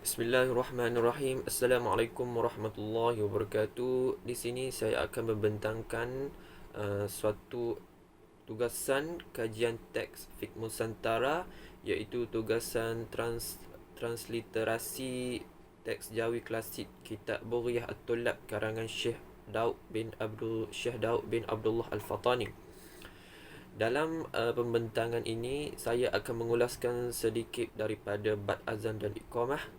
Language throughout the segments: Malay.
Bismillahirrahmanirrahim. Assalamualaikum warahmatullahi wabarakatuh. Di sini saya akan membentangkan suatu tugasan kajian teks fiqh Nusantara, iaitu tugasan transliterasi teks Jawi klasik Kitab Bughyah At-Tullab karangan Syekh Daud bin Abdullah Al-Fatani. Dalam pembentangan ini saya akan mengulaskan sedikit daripada bab azan dan iqamah.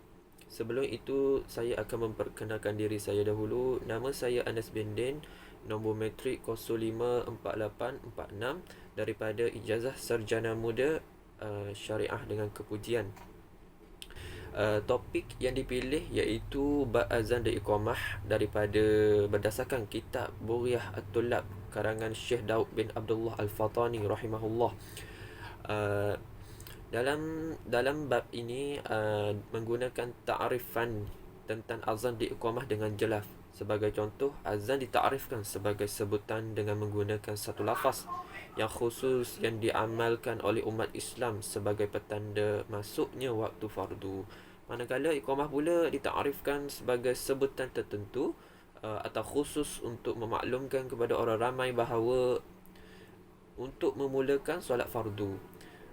Sebelum itu, saya akan memperkenalkan diri saya dahulu. Nama saya Anas bin Din, nombor matrik 054846 daripada Ijazah Sarjana Muda Syariah dengan Kepujian. Topik yang dipilih iaitu bab azan dan iqamah berdasarkan kitab Bughyah At-Tullab karangan Syekh Daud bin Abdullah Al-Fatani rahimahullah. Dalam bab ini menggunakan ta'rifan tentang azan di iqamah dengan jelas. Sebagai contoh, azan ditakrifkan sebagai sebutan dengan menggunakan satu lafaz yang khusus yang diamalkan oleh umat Islam sebagai petanda masuknya waktu fardu. Manakala iqamah pula ditakrifkan sebagai sebutan tertentu atau khusus untuk memaklumkan kepada orang ramai bahawa untuk memulakan solat fardu.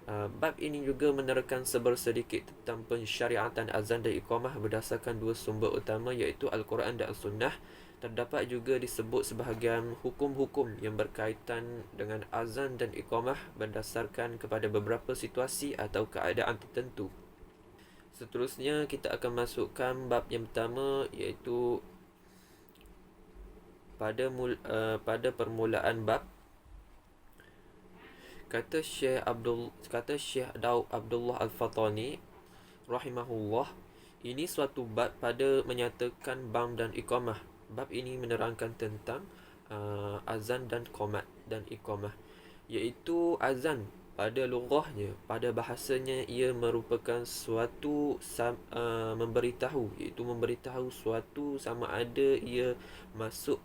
Bab ini juga menerangkan sedikit tentang pensyariatan azan dan iqamah berdasarkan dua sumber utama iaitu Al-Quran dan As-Sunnah. Terdapat juga disebut sebahagian hukum-hukum yang berkaitan dengan azan dan iqamah berdasarkan kepada beberapa situasi atau keadaan tertentu. Seterusnya kita akan masukkan bab yang pertama iaitu pada permulaan bab. Kata Syekh Daud Abdullah Al-Fatani rahimahullah, ini suatu bab pada menyatakan bam dan iqamah. Bab ini menerangkan tentang azan dan qomat dan iqamah, iaitu azan pada lughahnya, pada bahasanya ia merupakan suatu memberitahu suatu sama ada ia masuk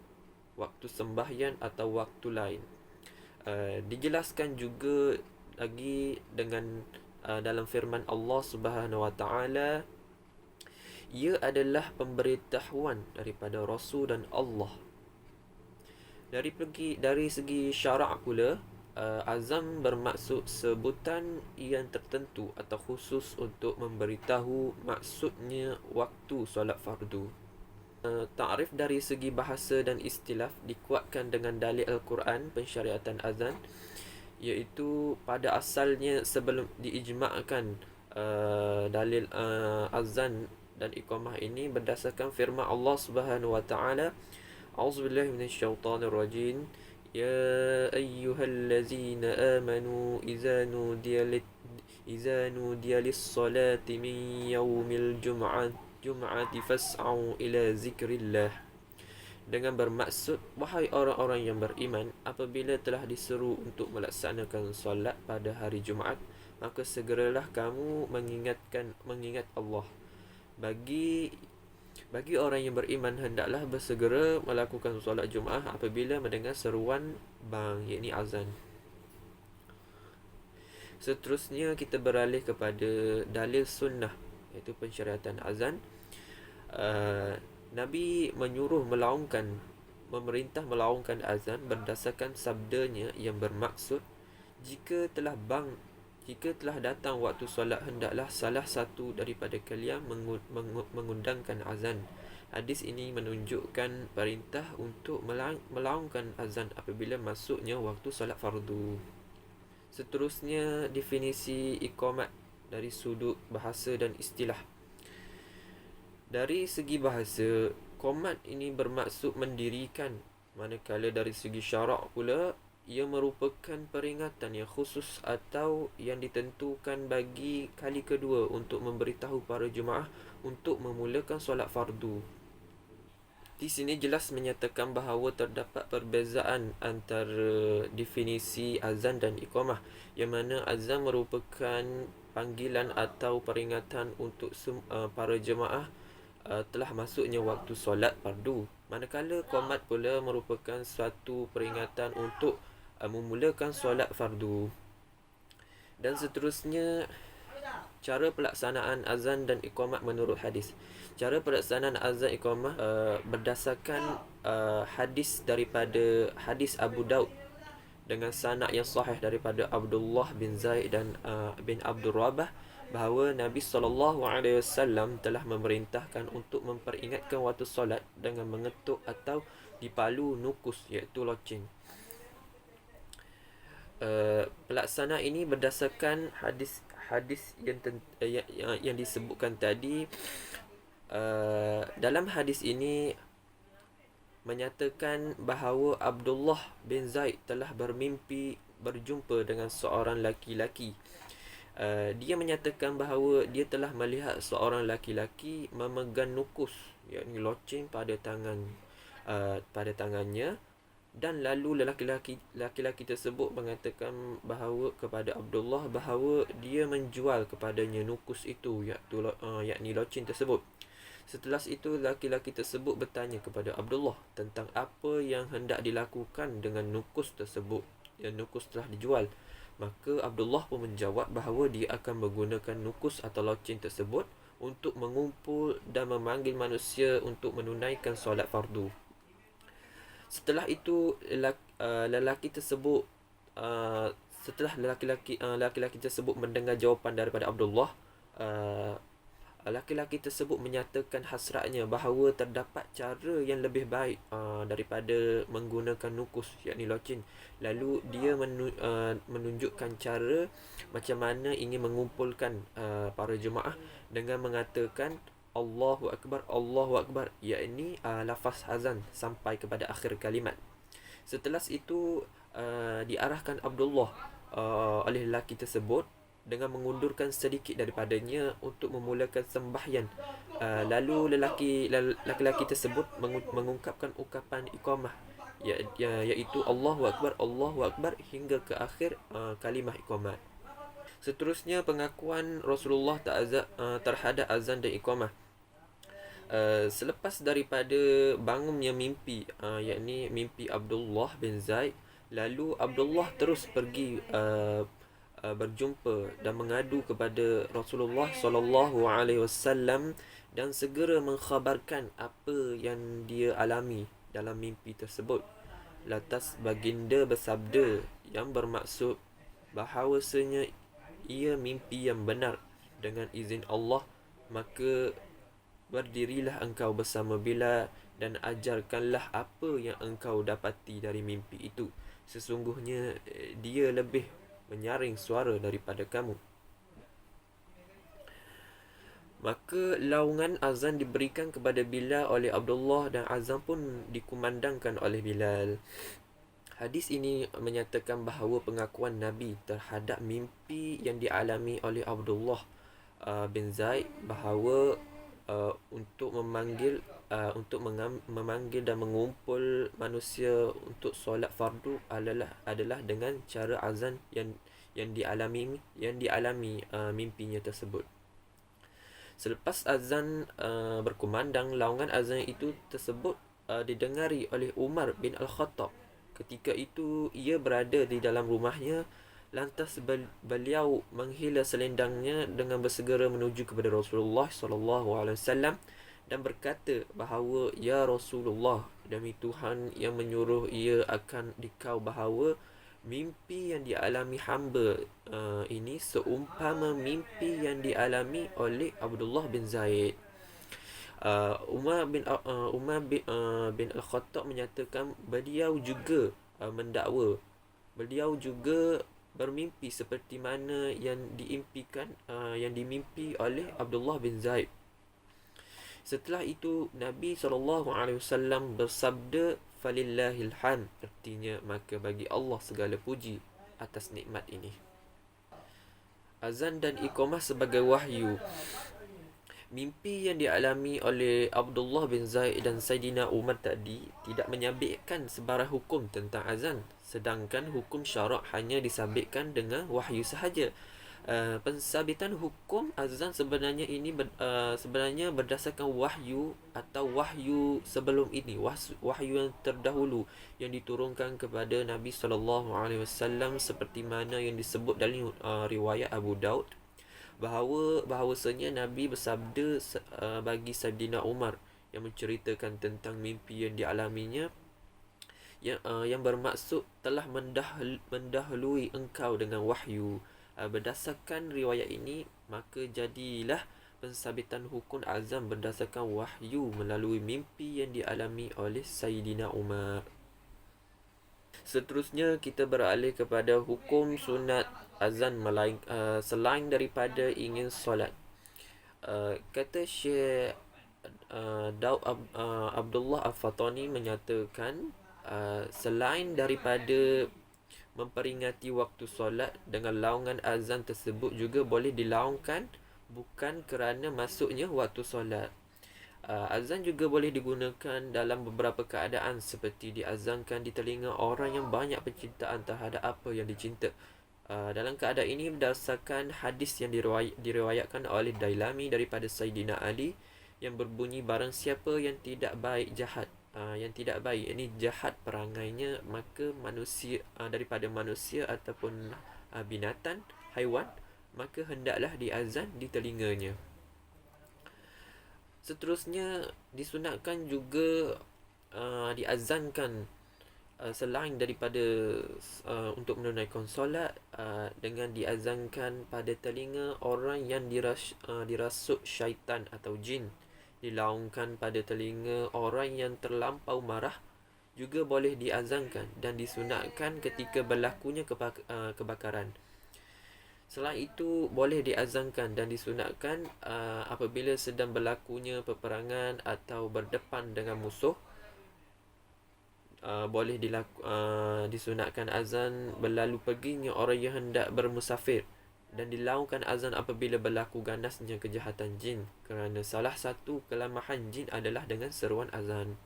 waktu sembahyang atau waktu lain. Dijelaskan juga lagi dengan dalam firman Allah Subhanahu Wa Taala, ia adalah pemberitahuan daripada Rasul dan Allah. Dari segi syarak pula, azan bermaksud sebutan yang tertentu atau khusus untuk memberitahu maksudnya waktu solat fardu. Ta'rif dari segi bahasa dan istilah dikuatkan dengan dalil Al-Quran pensyariatan azan, iaitu pada asalnya sebelum diijma'kan dalil azan dan iqamah ini berdasarkan firman Allah Subhanahu Wa Taala, A'udzubillahi minasyaitonirrajim, ya ayyuhallazina amanu idza nudiya lis-salati min yaumil jum'ati fas'au ila zikrillah. Dengan bermaksud, wahai orang-orang yang beriman, apabila telah diseru untuk melaksanakan solat pada hari Jumaat, maka segeralah kamu mengingat Allah. Bagi orang yang beriman, hendaklah bersegera melakukan solat Jumaat apabila mendengar seruan bang, yakni azan. Seterusnya kita beralih kepada dalil sunnah, iaitu pensyariatan azan. Nabi memerintah melaungkan azan berdasarkan sabdanya yang bermaksud, jika telah datang waktu solat, hendaklah salah satu daripada kalian mengundangkan azan. Hadis ini menunjukkan perintah untuk melaungkan azan apabila masuknya waktu solat fardu. Seterusnya, definisi iqamat dari sudut bahasa dan istilah. Dari segi bahasa, qomat ini bermaksud mendirikan, manakala dari segi syarak pula ia merupakan peringatan yang khusus atau yang ditentukan bagi kali kedua untuk memberitahu para jemaah untuk memulakan solat fardu. Di sini jelas menyatakan bahawa terdapat perbezaan antara definisi azan dan iqamah, yang mana azan merupakan panggilan atau peringatan untuk para jemaah telah masuknya waktu solat fardu, manakala qomat pula merupakan suatu peringatan untuk memulakan solat fardu. Dan seterusnya, Cara pelaksanaan azan dan iqamah menurut hadis. Cara pelaksanaan azan iqamah berdasarkan hadis daripada hadis Abu Daud dengan sanad yang sahih daripada Abdullah bin Zaid dan bin Abdul Rabah, bahawa Nabi SAW telah memerintahkan untuk memperingatkan waktu solat dengan mengetuk atau dipalu nukus, iaitu loceng. Pelaksanaan ini berdasarkan hadis yang disebutkan tadi. Dalam hadis ini menyatakan bahawa Abdullah bin Zaid telah bermimpi berjumpa dengan seorang laki-laki. Dia menyatakan bahawa dia telah melihat seorang laki-laki memegang nukus, yakni loceng pada tangannya, dan lalu laki-laki tersebut mengatakan bahawa kepada Abdullah bahawa dia menjual kepadanya nukus itu, yakni loceng tersebut. Setelah itu laki-laki tersebut bertanya kepada Abdullah tentang apa yang hendak dilakukan dengan nukus tersebut, yang nukus telah dijual. Maka Abdullah pun menjawab bahawa dia akan menggunakan nukus atau loceng tersebut untuk mengumpul dan memanggil manusia untuk menunaikan solat fardu. Setelah itu lelaki tersebut laki-laki tersebut mendengar jawapan daripada Abdullah, laki-laki tersebut menyatakan hasratnya bahawa terdapat cara yang lebih baik daripada menggunakan nukus, yakni loceng. Lalu dia menunjukkan cara macam mana ingin mengumpulkan para jemaah dengan mengatakan Allahu Akbar, Allahu Akbar, yakni lafaz azan sampai kepada akhir kalimat. Setelah itu diarahkan Abdullah oleh lelaki tersebut dengan mengundurkan sedikit daripadanya untuk memulakan sembahyang. Lalu lelaki tersebut mengungkapkan ucapan iqamah, iaitu Allahu Akbar, Allahu Akbar hingga ke akhir kalimah iqamah. Seterusnya pengakuan Rasulullah terhadap azan dan iqamah. Selepas daripada bangunnya mimpi, yakni mimpi Abdullah bin Zaid, lalu Abdullah terus pergi berjumpa dan mengadu kepada Rasulullah SAW dan segera mengkhabarkan apa yang dia alami dalam mimpi tersebut. Lantas baginda bersabda yang bermaksud bahawasanya ia mimpi yang benar dengan izin Allah, maka berdirilah engkau bersama Bilal dan ajarkanlah apa yang engkau dapati dari mimpi itu. Sesungguhnya dia lebih menyaring suara daripada kamu. Maka laungan azan diberikan kepada Bilal oleh Abdullah dan azan pun dikumandangkan oleh Bilal. Hadis ini menyatakan bahawa pengakuan Nabi terhadap mimpi yang dialami oleh Abdullah bin Zaid bahawa untuk memanggil dan mengumpul manusia untuk solat fardu adalah dengan cara azan yang dialami mimpinya tersebut. Selepas azan berkumandang, laungan azan itu tersebut didengari oleh Umar bin Al-Khattab. Ketika itu ia berada di dalam rumahnya. Lantas beliau menghila selendangnya dengan bersegera menuju kepada Rasulullah SAW dan berkata bahawa, Ya Rasulullah, demi Tuhan yang menyuruh ia akan dikau bahawa mimpi yang dialami hamba ini seumpama mimpi yang dialami oleh Abdullah bin Zaid. Umar bin Al-Khattab menyatakan beliau juga mendakwa. Beliau juga bermimpi seperti mana yang dimimpi oleh Abdullah bin Zaid. Setelah itu Nabi SAW bersabda, Falillahil hamd, artinya maka bagi Allah segala puji atas nikmat ini. Azan dan iqamah sebagai wahyu. Mimpi yang dialami oleh Abdullah bin Zaid dan Saidina Umar tadi tidak menyabitkan sebarang hukum tentang azan, sedangkan hukum syarak hanya disabitkan dengan wahyu sahaja. Pensabitan hukum azan sebenarnya berdasarkan wahyu atau wahyu sebelum ini, wahyu yang terdahulu yang diturunkan kepada Nabi SAW seperti mana yang disebut dalam riwayat Abu Daud. bahawasanya Nabi bersabda bagi Saidina Umar yang menceritakan tentang mimpi yang dialaminya, yang bermaksud telah mendahului engkau dengan wahyu. Berdasarkan riwayat ini, maka jadilah pensabitan hukum azam berdasarkan wahyu melalui mimpi yang dialami oleh Saidina Umar. Seterusnya kita beralih kepada hukum sunat azan selain daripada ingin solat. Kata Syekh Daud Abdullah Al-Fatani menyatakan, selain daripada memperingati waktu solat dengan laungan azan tersebut juga boleh dilaungkan bukan kerana masuknya waktu solat. Azan juga boleh digunakan dalam beberapa keadaan, seperti diazankan di telinga orang yang banyak pencintaan terhadap apa yang dicinta. Dalam keadaan ini berdasarkan hadis yang diriwayatkan oleh Dailami daripada Saidina Ali yang berbunyi, barang siapa yang tidak baik jahat, yang tidak baik ini jahat perangainya, maka manusia, daripada manusia ataupun binatang, haiwan, maka hendaklah diazan di telinganya. Seterusnya disunatkan juga diazankan selain daripada untuk menunaikan solat, dengan diazankan pada telinga orang yang dirasuk syaitan atau jin, dilaungkan pada telinga orang yang terlampau marah juga boleh diazankan dan disunatkan ketika berlakunya kebakaran. Selain itu, boleh diazankan dan disunatkan apabila sedang berlakunya peperangan atau berdepan dengan musuh. Boleh disunatkan azan berlalu perginya orang yang hendak bermusafir, dan dilaungkan azan apabila berlaku ganasnya kejahatan jin, kerana salah satu kelemahan jin adalah dengan seruan azan.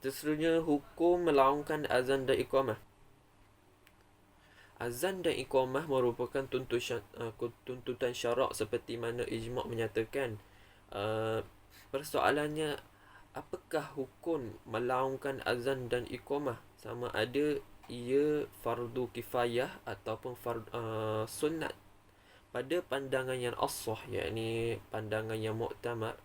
Seterusnya, hukum melaungkan azan dan iqamah. Azan dan iqamah merupakan tuntutan syarak seperti mana ijma' menyatakan. Persoalannya, apakah hukum melaungkan azan dan iqamah? Sama ada ia fardu kifayah ataupun sunnat. Pada pandangan yang ashah, yakni pandangan yang muktamad,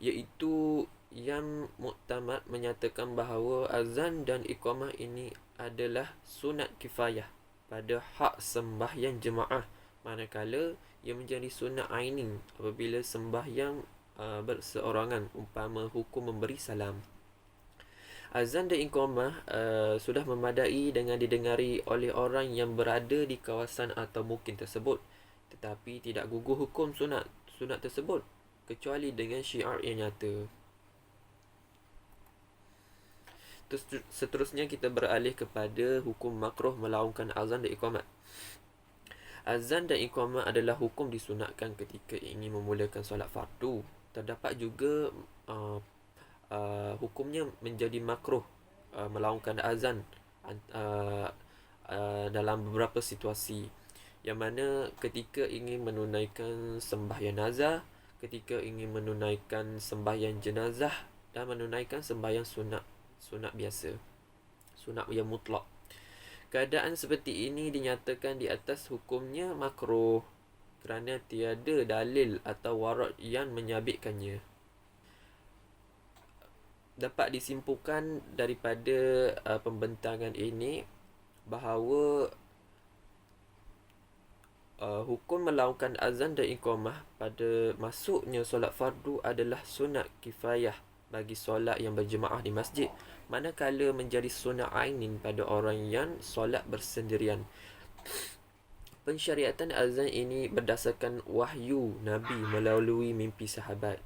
iaitu yang muktamad menyatakan bahawa azan dan iqamah ini adalah sunat kifayah pada hak sembahyang jemaah, manakala ia menjadi sunat aini apabila sembahyang berseorangan, umpama hukum memberi salam. Azan dan iqamah sudah memadai dengan didengari oleh orang yang berada di kawasan atau mukim tersebut, tetapi tidak gugur hukum sunat tersebut kecuali dengan syiar yang nyata. Seterusnya kita beralih kepada hukum makruh melaungkan azan dan iqamah. Azan dan iqamah adalah hukum disunatkan ketika ingin memulakan solat fardu. Terdapat juga hukumnya menjadi makruh melaungkan azan dalam beberapa situasi, yang mana ketika ingin menunaikan sembahyang nazar, ketika ingin menunaikan sembahyang jenazah, dan menunaikan sembahyang sunat biasa, sunat yang mutlak. Keadaan seperti ini dinyatakan di atas hukumnya makruh kerana tiada dalil atau warat yang menyabitkannya. Dapat disimpulkan daripada pembentangan ini bahawa hukum melaungkan azan dan iqamah pada masuknya solat fardu adalah sunat kifayah bagi solat yang berjemaah di masjid, manakala menjadi sunat ainin pada orang yang solat bersendirian. Pensyariatan azan ini berdasarkan wahyu Nabi melalui mimpi sahabat.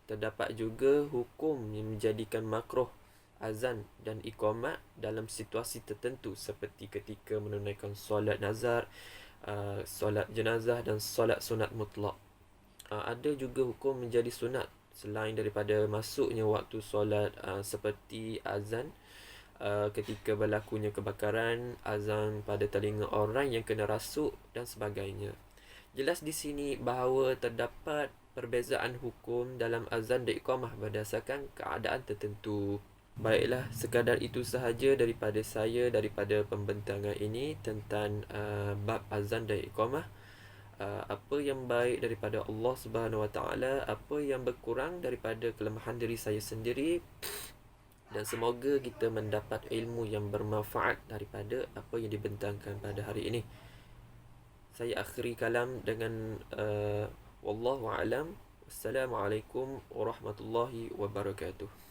Terdapat juga hukum yang menjadikan makruh azan dan iqamah dalam situasi tertentu, seperti ketika menunaikan solat nazar, solat jenazah dan solat sunat mutlak. Ada juga hukum menjadi sunat selain daripada masuknya waktu solat, seperti azan ketika berlakunya kebakaran, azan pada telinga orang yang kena rasuk dan sebagainya. Jelas di sini bahawa terdapat perbezaan hukum dalam azan dan iqamah berdasarkan keadaan tertentu. Baiklah, sekadar itu sahaja daripada saya, daripada pembentangan ini tentang bab azan dan iqamah. Apa yang baik daripada Allah Subhanahu Wa Taala, apa yang berkurang daripada kelemahan diri saya sendiri, dan semoga kita mendapat ilmu yang bermanfaat daripada apa yang dibentangkan pada hari ini. Saya akhiri kalam dengan wallahu alam. Assalamualaikum warahmatullahi wabarakatuh.